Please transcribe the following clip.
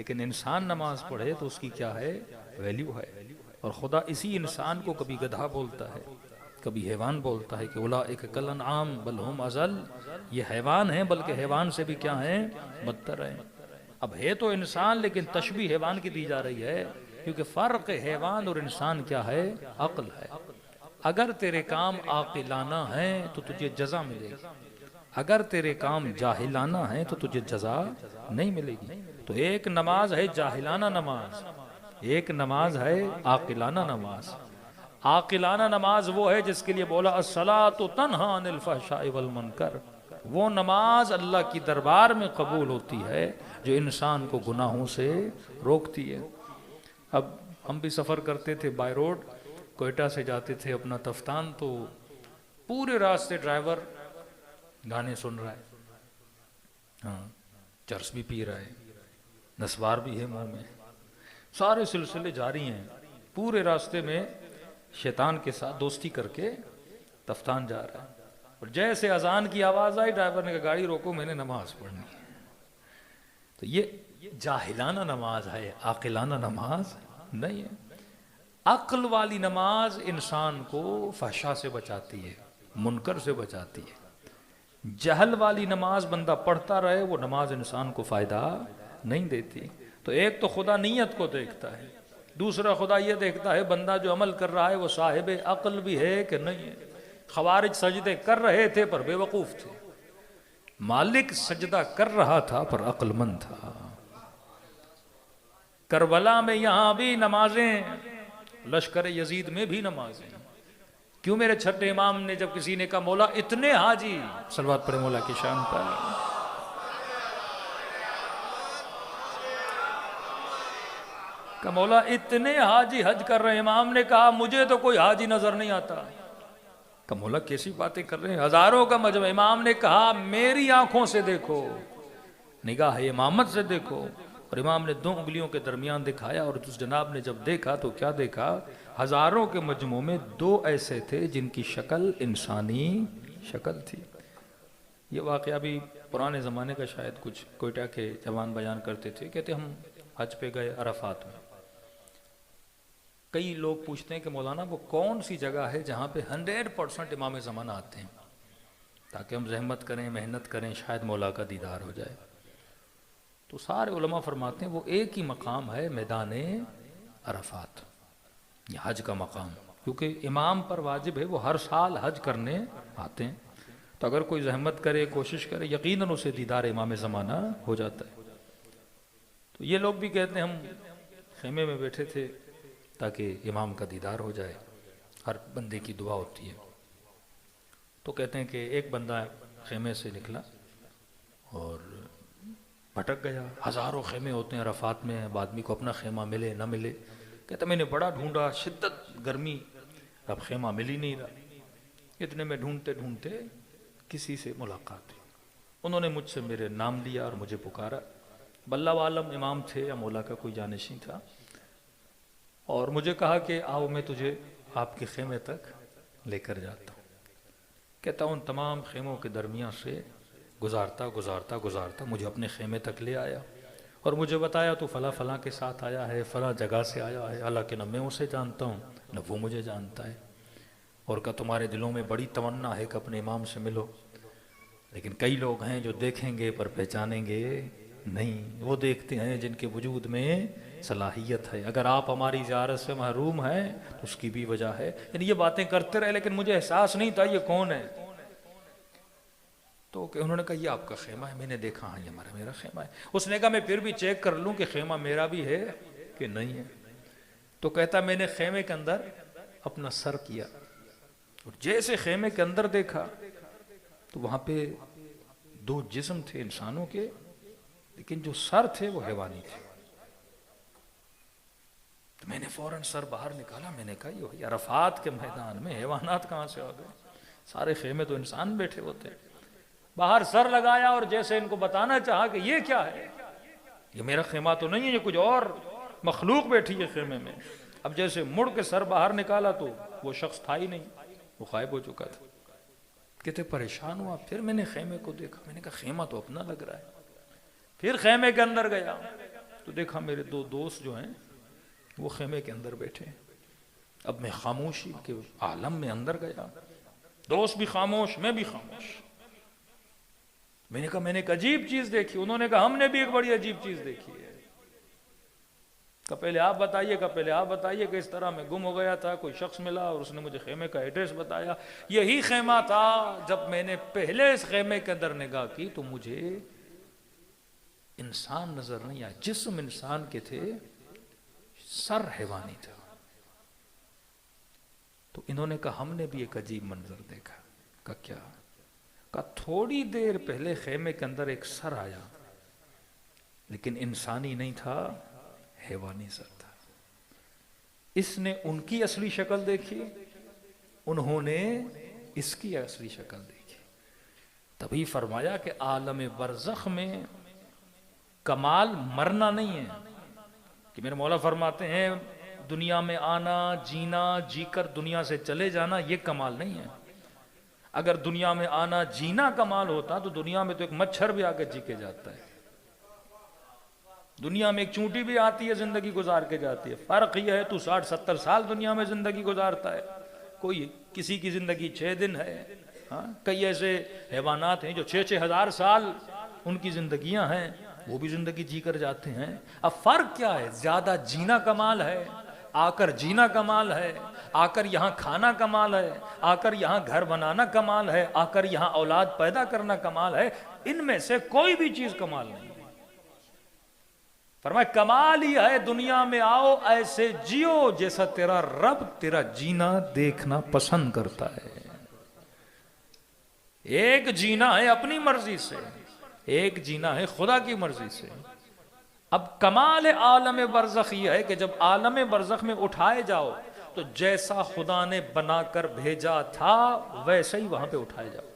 لیکن انسان نماز پڑھے تو اس کی کیا ہے؟ ویلیو ہے. اور خدا اسی انسان کو کبھی گدھا بولتا ہے، کبھی حیوان بولتا ہے کہ اولئک کالانعام بل ہم اضل، یہ حیوان ہیں بلکہ حیوان سے بھی کیا ہیں؟ بدتر ہیں. اب ہے تو انسان لیکن تشبیہ حیوان کی دی جا رہی ہے، کیونکہ فرق حیوان اور انسان کیا ہے؟ عقل ہے. اگر تیرے کام عاقلانہ ہیں تو تجھے جزا ملے گی، اگر تیرے کام جاہلانہ ہیں تو تجھے جزا نہیں ملے گی. تو ایک نماز ہے جاہلانہ نماز، ایک نماز ہے عاقلانہ نماز. عاقلانہ نماز وہ ہے جس کے لیے بولا الصلاۃ تنہی عن الفحشاء والمنکر. وہ نماز اللہ کی دربار میں قبول ہوتی ہے جو انسان کو گناہوں سے روکتی ہے. اب ہم بھی سفر کرتے تھے بائی روڈ، کوئٹہ سے جاتے تھے اپنا تفتان، تو پورے راستے ڈرائیور گانے سن رہا ہے، ہاں چرس بھی پی رہا ہے، نسوار بھی ہے منہ میں، سارے سلسلے جاری ہیں. پورے راستے میں شیطان کے ساتھ دوستی کر کے تفتان جا رہا ہے. اور جیسے اذان کی آواز آئی ڈرائیور نے کہا گاڑی روکو، میں نے نماز پڑھنی ہے. تو یہ جاہلانہ نماز ہے، عاقلانہ نماز نہیں ہے. عقل والی نماز انسان کو فحشا سے بچاتی ہے، منکر سے بچاتی ہے. جہل والی نماز بندہ پڑھتا رہے، وہ نماز انسان کو فائدہ نہیں دیتی. تو ایک تو خدا نیت کو دیکھتا ہے، دوسرا خدا یہ دیکھتا ہے بندہ جو عمل کر رہا ہے وہ صاحب عقل بھی ہے کہ نہیں ہے. خوارج سجدے کر رہے تھے پر بے وقوف تھے، مالک سجدہ کر رہا تھا پر عقل مند تھا. کربلا میں یہاں بھی نمازیں، لشکر یزید میں بھی نمازیں. کیوں میرے چھٹے امام نے جب کسی نے کہا مولا اتنے حاجی، صلوات پڑھے مولا کی شان پر، کہ مولا اتنے حاجی حج کر رہے ہیں، امام نے کہا مجھے تو کوئی حاجی نظر نہیں آتا. کہ مولا کیسی باتیں کر رہے ہیں، ہزاروں کا مجمع. امام نے کہا میری آنکھوں سے دیکھو، نگاہ امامت سے دیکھو. اور امام نے 2 انگلیوں کے درمیان دکھایا، اور اس جناب نے جب دیکھا تو کیا دیکھا؟ ہزاروں کے مجموع میں 2 ایسے تھے جن کی شکل انسانی شکل تھی. یہ واقعہ بھی پرانے زمانے کا، شاید کچھ کوئٹہ کے جوان بیان کرتے تھے. کہتے ہم حج پہ گئے عرفات میں. کئی لوگ پوچھتے ہیں کہ مولانا وہ کون سی جگہ ہے جہاں پہ 100% امام زمانہ آتے ہیں تاکہ ہم زحمت کریں، محنت کریں، شاید مولا کا دیدار ہو جائے. تو سارے علماء فرماتے ہیں وہ ایک ہی مقام ہے، میدان عرفات، یہ حج کا مقام. کیونکہ امام پر واجب ہے، وہ ہر سال حج کرنے آتے ہیں. تو اگر کوئی زحمت کرے، کوشش کرے، یقیناً اسے دیدار امام زمانہ ہو جاتا ہے. تو یہ لوگ بھی کہتے ہیں ہم خیمے میں بیٹھے تھے تاکہ امام کا دیدار ہو جائے، ہر بندے کی دعا ہوتی ہے. تو کہتے ہیں کہ ایک بندہ خیمے سے نکلا اور بھٹک گیا. ہزاروں خیمے ہوتے ہیں عرفات میں، اب آدمی کو اپنا خیمہ ملے نہ ملے. کہتا میں نے بڑا ڈھونڈا، شدت گرمی، اب خیمہ مل ہی نہیں رہا. اتنے میں ڈھونڈتے ڈھونڈتے کسی سے ملاقات ہوئی. انہوں نے مجھ سے میرے نام لیا اور مجھے پکارا. باللہ عالم امام تھے یا مولا کا کوئی جانشین تھا، اور مجھے کہا کہ آؤ میں تجھے آپ کے خیمے تک لے کر جاتا ہوں. کہتا ہوں تمام خیموں کے درمیان سے گزارتا گزارتا گزارتا مجھے اپنے خیمے تک لے آیا، اور مجھے بتایا تو فلاں فلاں کے ساتھ آیا ہے، فلاں جگہ سے آیا ہے. حالانکہ نہ میں اسے جانتا ہوں نہ وہ مجھے جانتا ہے. اور کہ تمہارے دلوں میں بڑی تمنا ہے کہ اپنے امام سے ملو، لیکن کئی لوگ ہیں جو دیکھیں گے پر پہچانیں گے نہیں. وہ دیکھتے ہیں جن کے وجود میں صلاحیت ہے. اگر آپ ہماری زیارت سے محروم ہیں تو اس کی بھی وجہ ہے. یعنی یہ باتیں کرتے رہے لیکن مجھے احساس نہیں تھا یہ کون ہے. تو انہوں نے کہا یہ آپ کا خیمہ ہے. میں نے دیکھا ہاں یہ میرا خیمہ ہے. اس نے کہا میں پھر بھی چیک کر لوں کہ خیمہ میرا بھی ہے کہ نہیں ہے. تو کہتا میں نے خیمے کے اندر اپنا سر کیا، اور جیسے خیمے کے اندر دیکھا تو وہاں پہ 2 جسم تھے انسانوں کے، لیکن جو سر تھے وہ حیوانی تھے. تو میں نے فوراً سر باہر نکالا. میں نے کہا یہ عرفات کے میدان میں حیوانات کہاں سے آ گئے؟ سارے خیمے تو انسان بیٹھے ہوتے ہیں. باہر سر لگایا اور جیسے ان کو بتانا چاہا کہ یہ کیا ہے، یہ میرا خیمہ تو نہیں ہے، یہ کچھ اور مخلوق بیٹھی ہے خیمے میں. اب جیسے مڑ کے سر باہر نکالا تو وہ شخص تھا ہی نہیں، وہ غائب ہو چکا تھا. کہتے پریشان ہوا. پھر میں نے خیمے کو دیکھا. میں نے کہا خیمہ تو اپنا لگ رہا ہے. پھر خیمے کے اندر گیا تو دیکھا میرے دو دوست جو ہیں وہ خیمے کے اندر بیٹھے ہیں. اب میں خاموشی کے عالم میں اندر گیا، دوست بھی خاموش، میں بھی خاموش. میں نے کہا میں نے ایک عجیب چیز دیکھی. انہوں نے کہا ہم نے بھی ایک بڑی عجیب چیز دیکھی ہے. کہ پہلے آپ بتائیے کہ اس طرح میں گم ہو گیا تھا، کوئی شخص ملا اور اس نے مجھے خیمے کا ایڈریس بتایا. یہی خیمہ تھا. جب میں نے پہلے اس خیمے کے اندر نگاہ کی تو مجھے انسان نظر نہیں آیا. جسم انسان کے تھے، سر حیوانی تھا. تو انہوں نے کہا ہم نے بھی ایک عجیب منظر دیکھا. کہا کیا؟ کہا تھوڑی دیر پہلے خیمے کے اندر ایک سر آیا، لیکن انسانی نہیں تھا، حیوانی سر تھا. اس نے ان کی اصلی شکل دیکھی، انہوں نے اس کی اصلی شکل دیکھی. تبھی فرمایا کہ عالم برزخ میں کمال مرنا نہیں ہے. کہ میرے مولا فرماتے ہیں دنیا میں آنا، جینا، جی کر دنیا سے چلے جانا یہ کمال نہیں ہے. اگر دنیا میں آنا جینا کمال ہوتا تو دنیا میں تو ایک مچھر بھی آ کے جی کے جاتا ہے. دنیا میں ایک چونٹی بھی آتی ہے، زندگی گزار کے جاتی ہے. فرق یہ ہے تو 60-70 سال دنیا میں زندگی گزارتا ہے، کوئی کسی کی زندگی 6 دن ہے. کئی ایسے حیوانات ہیں جو 6-6 ہزار سال ان کی زندگیاں ہیں، وہ بھی زندگی جی کر جاتے ہیں. اب فرق کیا ہے؟ زیادہ جینا کمال ہے، آ کر جینا کمال ہے، آ کر یہاں کھانا کمال ہے، آ کر یہاں گھر بنانا کمال ہے، آ کر یہاں اولاد پیدا کرنا کمال ہے. ان میں سے کوئی بھی چیز کمال نہیں. فرمایا کمال ہی ہے دنیا میں آؤ ایسے جیو جیسا تیرا رب تیرا جینا دیکھنا پسند کرتا ہے. ایک جینا ہے اپنی مرضی سے، ایک جینا ہے خدا کی مرضی سے. اب کمال عالم برزخ یہ ہے کہ جب عالم برزخ میں اٹھائے جاؤ تو جیسا خدا نے بنا کر بھیجا تھا ویسے ہی وہاں پہ اٹھائے جاؤ.